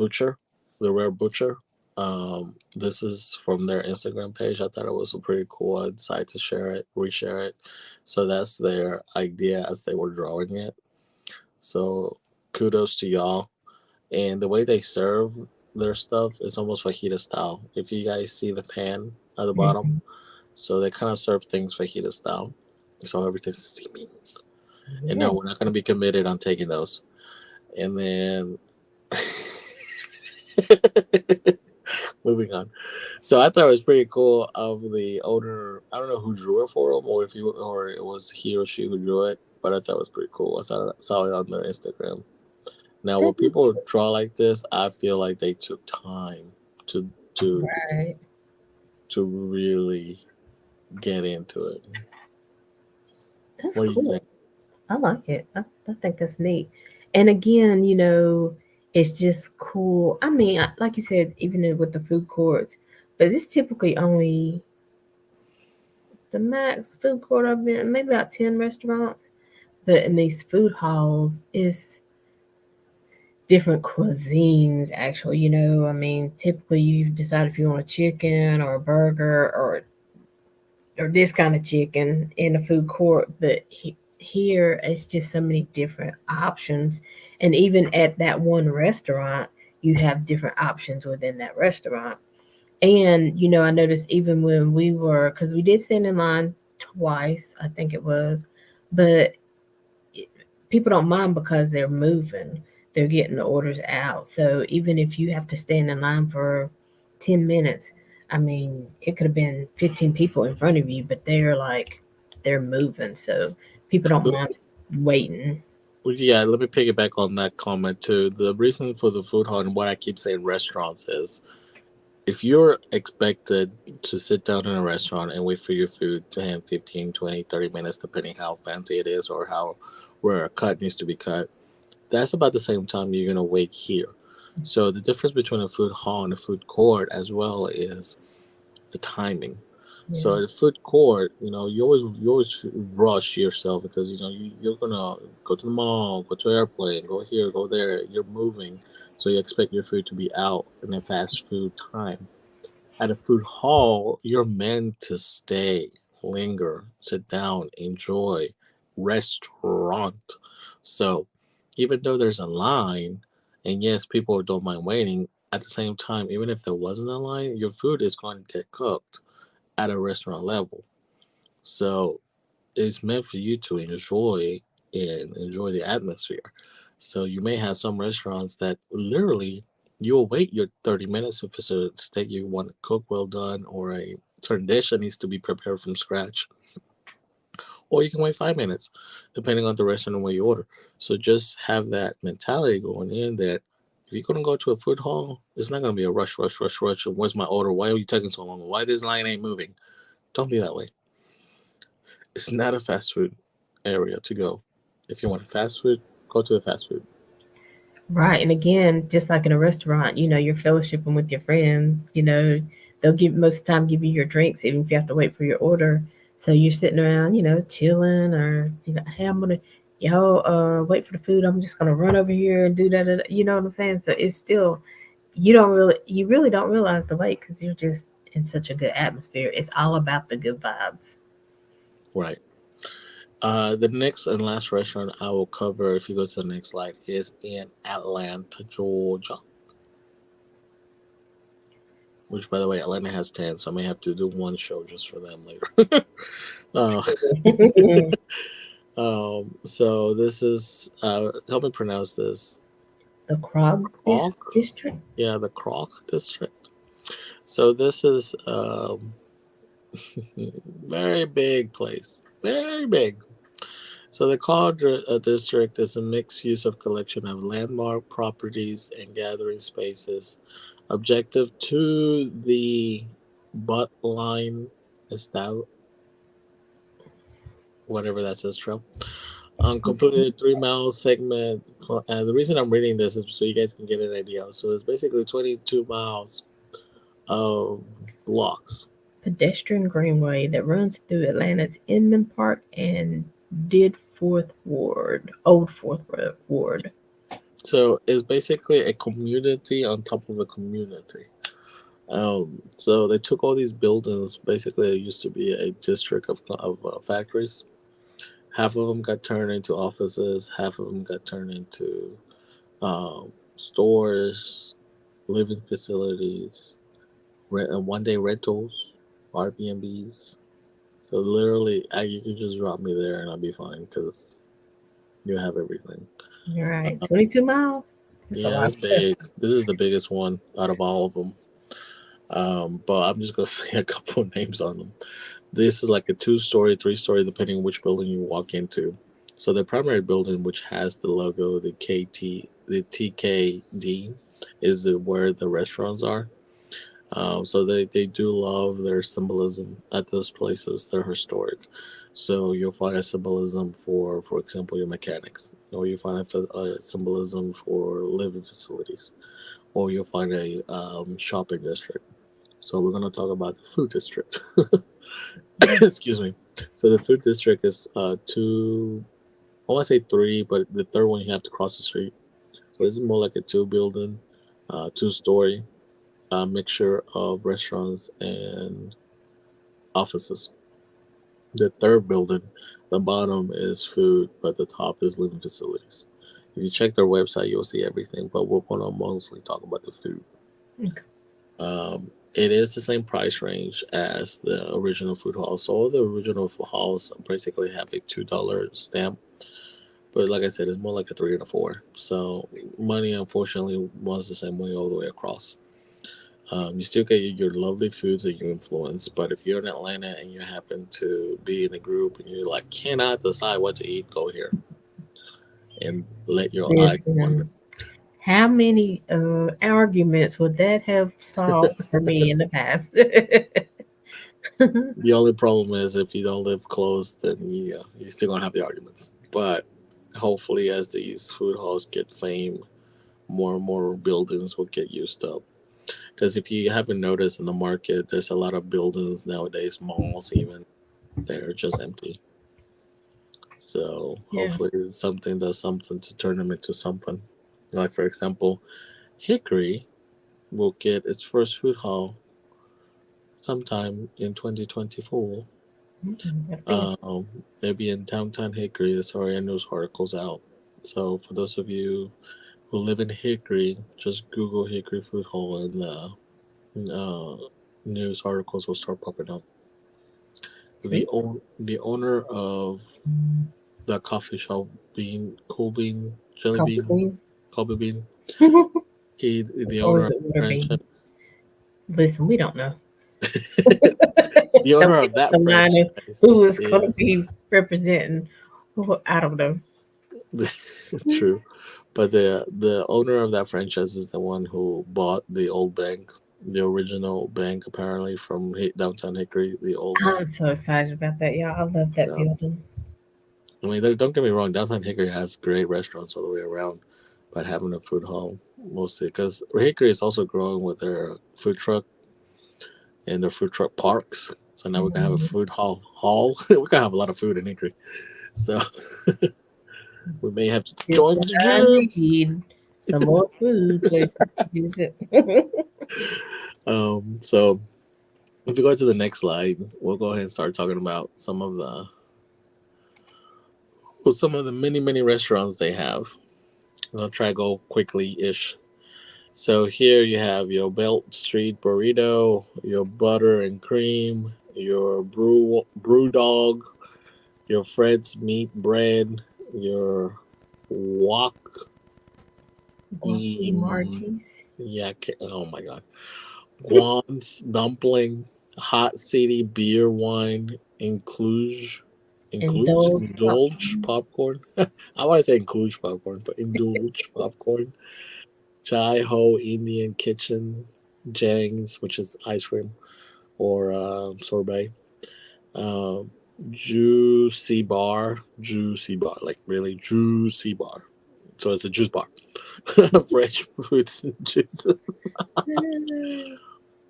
rare butcher. This is from their Instagram page. I thought it was pretty cool. I decided to share it, reshare it. So that's their idea as they were drawing it. So kudos to y'all. And the way they serve their stuff is almost fajita style. If you guys see the pan at the bottom, Mhm. so they kind of serve things fajita style. So everything's steaming. And Yeah, no, we're not going to be committed on taking those. And then moving on. So I thought it was pretty cool of the owner. I don't know who drew it for him, or if you or it was he or she who drew it, but I thought it was pretty cool. I saw it on their Instagram. Now, when that is people draw like this, I feel like they took time to to right. to really get into it. That's What do you cool. think? I like it. I think that's neat. And again, it's just cool. I mean, like you said, even with the food courts, but it's typically only the max food court I've been, maybe about 10 restaurants. But in these food halls, it's different cuisines, actually. I mean, typically you decide if you want a chicken or a burger or this kind of chicken in a food court, but here it's just so many different options. And even at that one restaurant, you have different options within that restaurant. And I noticed even when we were, because we did stand in line twice, I think it was, but people don't mind because they're moving, they're getting the orders out. So even if you have to stand in line for 10 minutes, I mean, it could have been 15 people in front of you, but they're moving. So people don't mind waiting. Well, yeah, let me piggyback on that comment too. The reason for the food hall and what I keep saying restaurants is if you're expected to sit down in a restaurant and wait for your food to hand 15, 20, 30 minutes, depending how fancy it is or how where a cut needs to be cut, that's about the same time you're going to wait here. So the difference between a food hall and a food court as well is the timing. So Yeah. at the food court, you always rush yourself because you're gonna go to the mall, go to the airplane, go here, go there. You're moving, so you expect your food to be out in a fast food time. At a food hall, you're meant to stay, linger, sit down, enjoy, restaurant. So even though there's a line, and yes, people don't mind waiting, at the same time, even if there wasn't a line, your food is going to get cooked at a restaurant level. So it's meant for you to enjoy the atmosphere. So you may have some restaurants that literally you'll wait your 30 minutes if it's a steak you want to cook well done or a certain dish that needs to be prepared from scratch. Or you can wait 5 minutes, depending on the restaurant and what you order. So just have that mentality going in that if you're gonna go to a food hall, it's not gonna be a rush, rush, rush, rush. And where's my order? Why are you taking so long? Why this line ain't moving? Don't be that way. It's not a fast food area to go. If you want fast food, go to the fast food. Right. And again, just like in a restaurant, you're fellowshipping with your friends, they'll give most of the time give you your drinks, even if you have to wait for your order. So you're sitting around, chilling or, hey, I'm gonna, wait for the food. I'm just gonna run over here and do that. You know what I'm saying? So it's still, you really don't realize the wait because you're just in such a good atmosphere. It's all about the good vibes. Right. The next and last restaurant I will cover, if you go to the next slide, is in Atlanta, Georgia. Which, by the way, Atlanta has 10, so I may have to do one show just for them later. uh, so this is, help me pronounce this. The Krog Croc? district. Yeah, the Croc district. So this is very big place. Very big. So the Cod district is a mixed use of collection of landmark properties and gathering spaces. Objective to the butt line style, whatever that says, trail. Completed 3 mile segment. The reason I'm reading this is so you guys can get an idea. So it's basically 22 miles of blocks. Pedestrian greenway that runs through Atlanta's Inman Park and did Old Fourth Ward. So it's basically a community on top of a community. So they took all these buildings. Basically, it used to be a district of factories. Half of them got turned into offices. Half of them got turned into stores, living facilities, one day rentals, Airbnbs. So literally, you can just drop me there and I'll be fine because you have everything. All right, 22 miles. That's a Yeah, lot. it's big. This is the biggest one out of all of them. But I'm just gonna say a couple of names on them. This is like a 2 story, 3 story, depending on which building you walk into. So the primary building, which has the logo, the TKD, is where the restaurants are. So they do love their symbolism at those places. They're historic. So you'll find a symbolism for example, your mechanics, or you find a symbolism for living facilities, or you'll find a shopping district. So we're going to talk about the food district. Excuse me. So the food district is two. I want to say three, but the third one you have to cross the street. So this is more like a two building, 2 story mixture of restaurants and offices. The third building, the bottom is food, but the top is living facilities. If you check their website, you'll see everything, but we're going to mostly talk about the food. Okay. It is the same price range as the original food hall. So all the original food halls basically have a $2 stamp, but like I said, it's more like a 3 and a 4. So money, unfortunately, was the same way all the way across. You still get your lovely foods that you influence, but if you're in Atlanta and you happen to be in a group and you're like cannot decide what to eat, go here and let your eyes wander. Listen, How many arguments would that have solved for me in the past? The only problem is if you don't live close, then you're still gonna have the arguments. But hopefully, as these food halls get fame, more and more buildings will get used up. Because if you haven't noticed in the market, there's a lot of buildings nowadays, malls even, that are just empty. So Yeah. hopefully something does something to turn them into something. Like for example, Hickory will get its first food hall sometime in 2024. That'd be They'll be in downtown Hickory. There's already a news articles out. So for those of you who live in Hickory, just Google Hickory Food Hall and news articles will start popping up. sweet. The owner of the coffee shop, Bean Cool Bean Jelly Coffee Bean bean. Coffee Bean, he the Or owner is of it the water bean? franchise. Listen, we don't know. The Don't owner give of us that a line of franchise who is going to is be representing. I don't know. true, but the owner of that franchise is the one who bought the old bank, the original bank, apparently from downtown Hickory, the old one. I'm so excited about that, y'all. I love that So, building. I mean, don't get me wrong, downtown Hickory has great restaurants all the way around, but having a food hall mostly because Hickory is also growing with their food truck and their food truck parks. So now we can have a Mhm. food hall. We can have a lot of food in Hickory. So we may have to Just join what the I gym. need. Some more food places to visit. So if we go to the next slide, we'll go ahead and start talking about some of the many restaurants they have. I'll try to go quickly ish. So here you have your Belt Street burrito, your butter and cream, your brew dog, your Fred's meat bread, your wok Guac Marchies. yeah, oh my god, Guan's dumpling, hot city beer wine, Indulge indulge popcorn. popcorn. I want to say include popcorn, but indulge popcorn. Chai Ho Indian Kitchen, Jang's, which is ice cream or sorbet. Um, juicy bar, like really juicy bar. So it's a juice bar, fresh fruits and juices.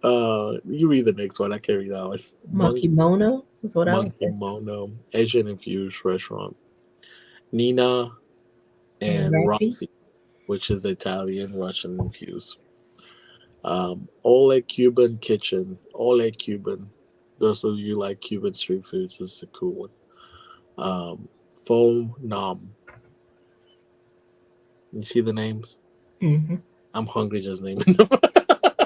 You read the next one. I can't read that one. Monkey Mono is what I would Monkey say. Mono, Asian infused restaurant. Nina And and Rafi. Rafi, which is Italian Russian infused. Ole Cuban Kitchen, Ole Cuban. Those of you like Cuban street foods, this is a cool one. Um, Foam Nam. You see the names? Mm-hmm. I'm hungry just naming them.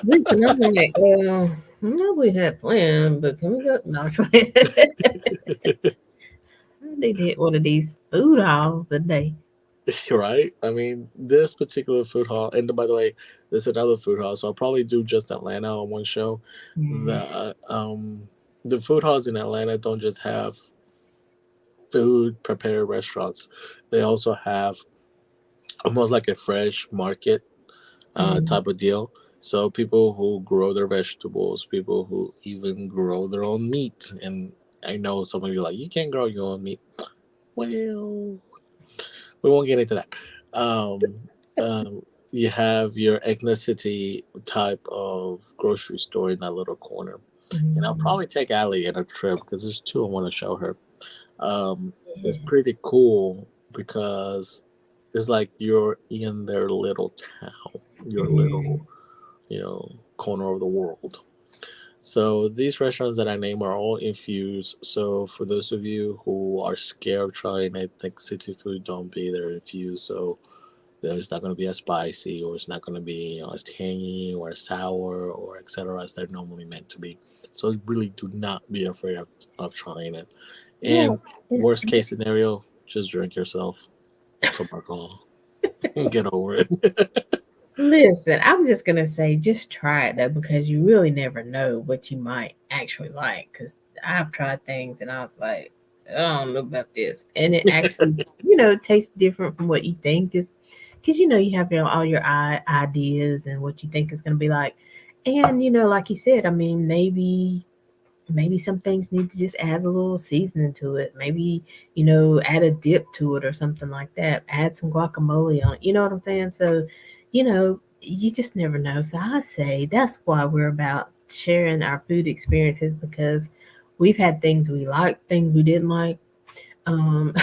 Listen, I'm like, I know we had planned, but can we go? No, I'm just playing. They did one of these food halls today. Right? I mean, this particular food hall, and by the way, there's another food hall, so I'll probably do just Atlanta on one show. Mm. The food halls in Atlanta don't just have food prepared restaurants; they also have almost like a fresh market Mm. type of deal. So people who grow their vegetables, people who even grow their own meat, and I know some of you are like you can't grow your own meat. Well, we won't get into that. Um, um, you have your ethnicity type of grocery store in that little corner, and I'll Mm. probably take Allie in a trip because there's two I want to show her. It's pretty cool because it's like you're in their little town, your Mm. little, corner of the world. So these restaurants that I name are all infused. So for those of you who are scared of trying ethnic city food, don't be there infused. So it's not going to be as spicy, or it's not going to be as tangy or as sour or etc. as they're normally meant to be. So really, do not be afraid of trying it. Yeah. And worst case scenario, just drink yourself some alcohol and get over it. Listen, I'm just gonna say, just try it though, because you really never know what you might actually like. Because I've tried things and I was like, I don't know about this, and it actually, tastes different from what you think is because you have all your ideas and what you think is going to be like, and like you said, I mean, maybe some things need to just add a little seasoning to it. Maybe add a dip to it or something like that. Add some guacamole on it. You know what I'm saying? So, you just never know. So I say that's why we're about sharing our food experiences because we've had things we liked, things we didn't like, um,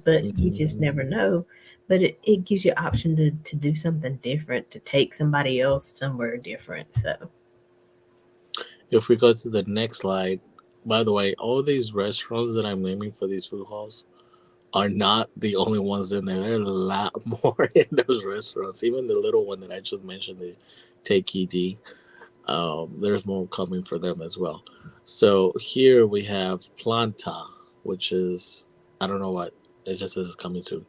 but you just never Mhm. know. But it gives you option to do something different, to take somebody else somewhere different. So If we go to the next slide, by the way, all these restaurants that I'm naming for these food halls are not the only ones in there. There's a lot more in those restaurants. Even the little one that I just mentioned, the Take ED, there's more coming for them as well. So here we have Planta, which is, I don't know what, it just says it's coming soon.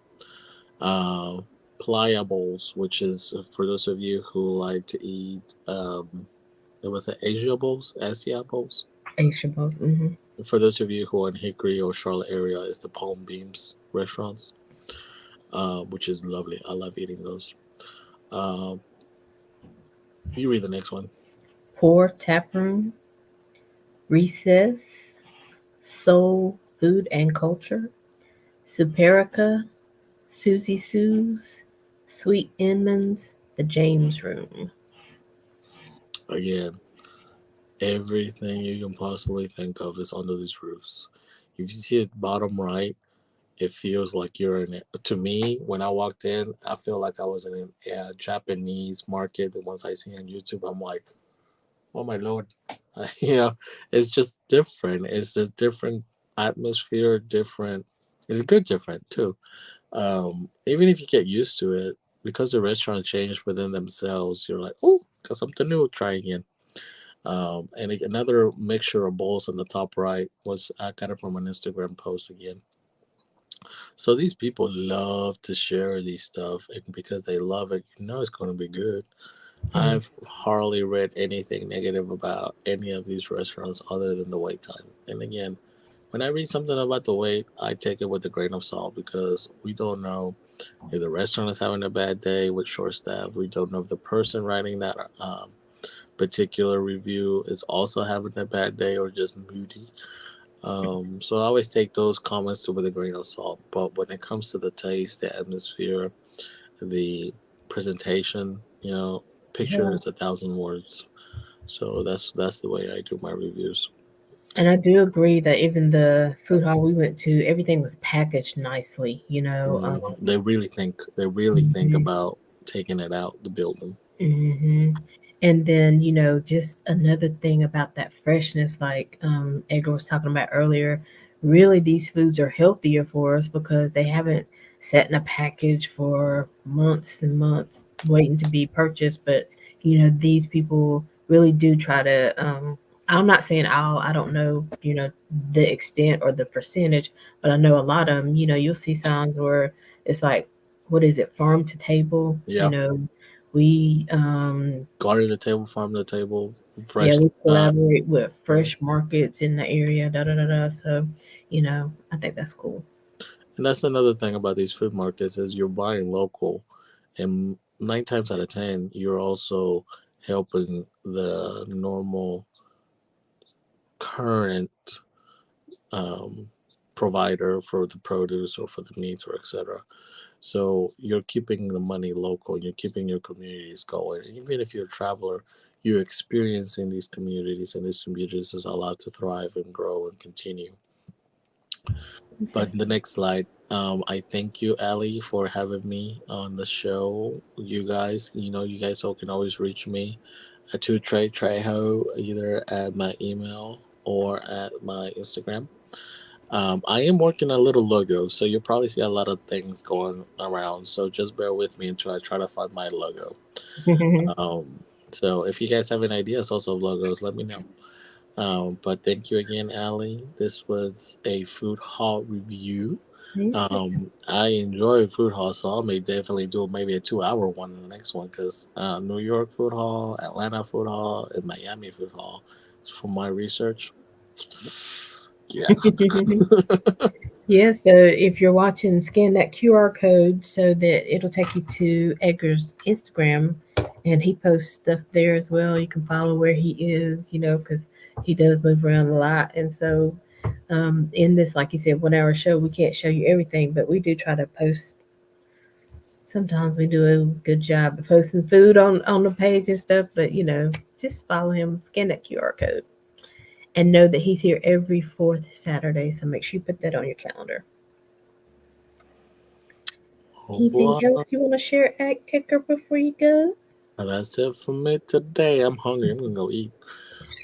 Uh, Playa Bowls, which is for those of you who like to eat, it was Asia Bowls. vegetables. For those of you who are in Hickory or Charlotte area, is the Palm Beams restaurants, which is lovely. I love eating those. Uh, you read the next one. Poor taproom, recess, soul food and culture, Superica, Susie Sue's, Sweet Inman's, the James Room. Again, everything you can possibly think of is under these roofs. If you see it bottom right, it feels like you're in it. To me, when I walked in, I feel like I was in a Japanese market. The ones I see on YouTube, I'm like, oh my lord, you know, it's just different. It's a different atmosphere, different. It's good, different too. Even if you get used to it, because the restaurant changed within themselves, you're like, oh, got something new, try again. Another mixture of bowls on the top right was I got it from an Instagram post again. So these people love to share these stuff, and because they love it, you know it's going to be good. Mm. I've hardly read anything negative about any of these restaurants other than the wait time. And again, when I read something about the wait, I take it with a grain of salt because we don't know if the restaurant is having a bad day with short staff. We don't know if the person writing that particular review is also having a bad day or just moody. So I always take those comments with a grain of salt. But when it comes to the taste, the atmosphere, the presentation, picture Yeah. is 1,000 words. So that's the way I do my reviews. And I do agree that even the food hall we went to, everything was packaged nicely, They really think Mhm. about taking it out the building. hmm And then, just another thing about that freshness, like Edgar was talking about earlier, really these foods are healthier for us because they haven't sat in a package for months and months waiting to be purchased. But, these people really do try to, I'm not saying all, I don't know, the extent or the percentage, but I know a lot of them, you'll see signs where it's like, what is it, farm to table, Yeah, we garden to table, farm to table, yeah, fresh. we Uh, collaborate with mm. fresh markets in the area, da da da da. So, I think that's cool. And that's another thing about these food markets is you're buying local, and 9 times out of 10, you're also helping the normal current um, provider for the produce or for the meats or etc. So you're keeping the money local, you're keeping your communities going. Even if you're a traveler, you're experiencing these communities, and these communities is allowed to thrive and grow and continue. But the Exactly. next slide, I thank you, Ali, for having me on the show. You guys all can always reach me at to Trey Trejo either at my email or at my Instagram. I am working a little logo, so you'll probably see a lot of things going around. So just bear with me until I try to find my logo. Um, so if you guys have any ideas also of logos, let me know. But thank you again, Ali. This was a food hall review. Yeah. I enjoy food hall, so I may definitely do maybe a 2 hour one in the next one because New York food hall, Atlanta food hall, and Miami food hall. From my research, yeah. Yeah, so if you're watching, scan that QR code so that it'll take you to Edgar's Instagram, and he posts stuff there as well. You can follow where he is, because he does move around a lot. And so, in this, like you said, 1 hour show, we can't show you everything, but we do try to post. Sometimes we do a good job of posting food on the page and stuff, but just follow him, scan that QR code, and know that he's here every fourth Saturday. So make sure you put that on your calendar. Au Anything revoir. else you want to share, Edgar, before you go? And that's it for me today. I'm hungry. I'm gonna go eat,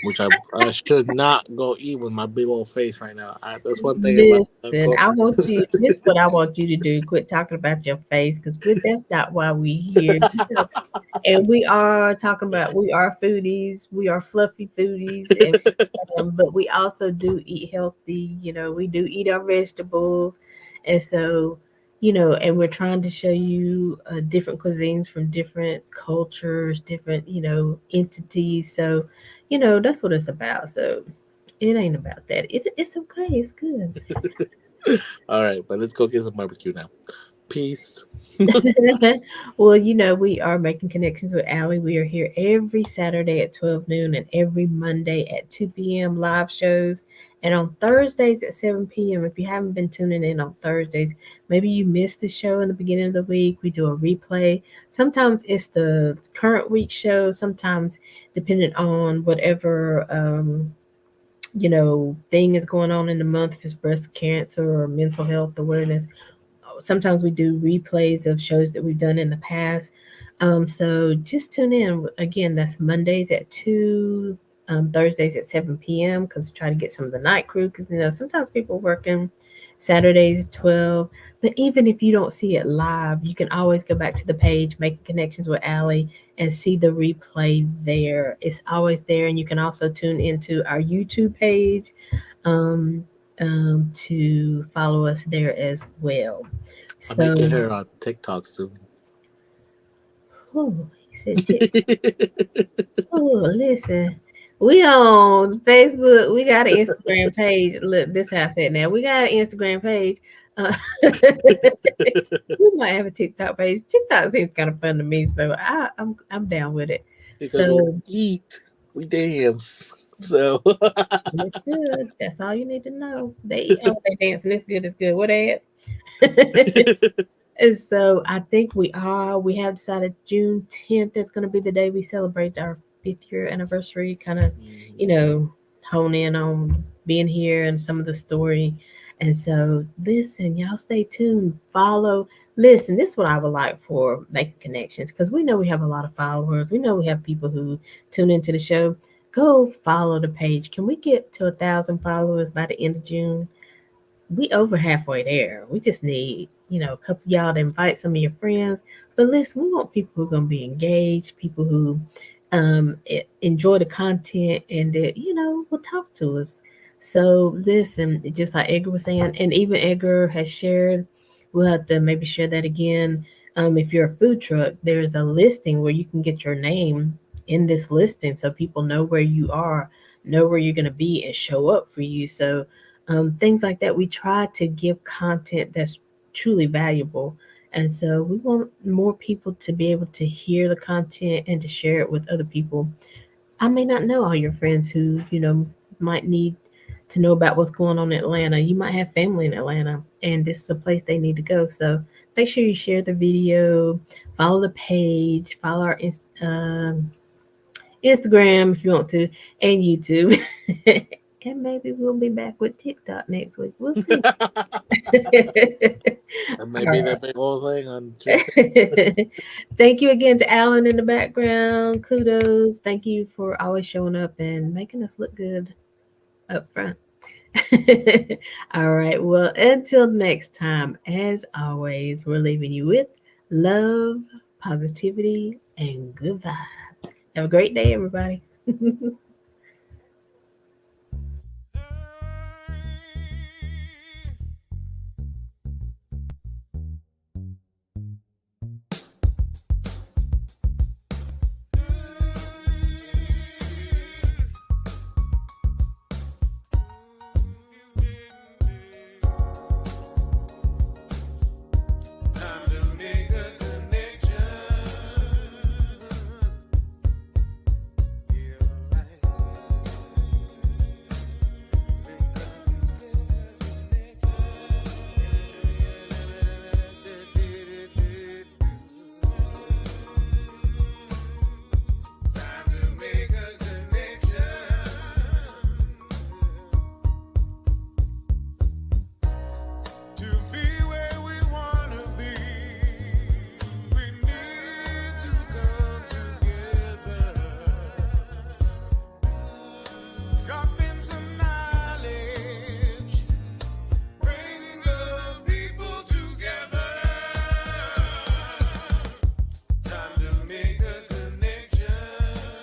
which I should not go eat with my big old face right now. That's one thing about Listen, I corporate. want you. This is what I want you to do. Quit talking about your face, because that's not why we here. And we are talking about, we are foodies. We are fluffy foodies, and but we also do eat healthy. We do eat our vegetables, and so and we're trying to show you different cuisines from different cultures, different entities. So that's what it's about. So it ain't about that. It's okay. It's good. All right, but let's go get some barbecue now. Peace. Well, we are making connections with Allie. We are here every Saturday at 12 noon and every Monday at 2 p.m. live shows. And on Thursdays at 7 p.m. If you haven't been tuning in on Thursdays, maybe you missed the show in the beginning of the week. We do a replay. Sometimes it's the current week show. Sometimes, depending on whatever thing is going on in the month, if it's breast cancer or mental health awareness. Sometimes we do replays of shows that we've done in the past. So just tune in. Again, that's Mondays at 2, Thursdays at 7 p.m. because try to get some of the night crew, because sometimes people working Saturdays 12. But even if you don't see it live, you can always go back to the page, make connections with Allie, and see the replay there. It's always there. And you can also tune into our YouTube page, um, to follow us there as well. I'll make it So, here on TikTok soon. oh, he said, oh, listen, we on Facebook. We got an Instagram page. Look, this how I said now. We got an Instagram page. Uh, we might have a TikTok page. TikTok seems kind of fun to me, so I'm down with it. Because when So we eat, we dance. So it's good. That's all you need to know. They dancing. It's good. It's good. What they at? And so I think we have decided June 10th is going to be the day we celebrate our 5th year anniversary, kind of, you know, hone in on being here and some of the story. And so listen, y'all stay tuned, follow. Listen, this is what I would like for making connections, because we know we have a lot of followers. We know we have people who tune into the show. Go follow the page. Can we get to 1,000 followers by the end of June? We over halfway there. We just need, a couple of y'all to invite some of your friends. But listen, we want people who are gonna be engaged, people who enjoy the content, and that will talk to us. So listen, just like Edgar was saying, and even Edgar has shared, we'll have to maybe share that again. If you're a food truck, there's a listing where you can get your name in this listing, so people know where you are, know where you're gonna be, and show up for you. So things like that. We try to give content that's truly valuable. And so we want more people to be able to hear the content and to share it with other people. I may not know all your friends who, might need to know about what's going on in Atlanta. You might have family in Atlanta, and this is a place they need to go. So make sure you share the video, follow the page, follow our Instagram if you want to, and YouTube. And maybe we'll be back with TikTok next week. We'll see. that may All be the big old thing on June 10th. right. Thank you again to Alan in the background. Kudos. Thank you for always showing up and making us look good up front. All right. Well, until next time, as always, we're leaving you with love, positivity, and good vibes. Have a great day, everybody.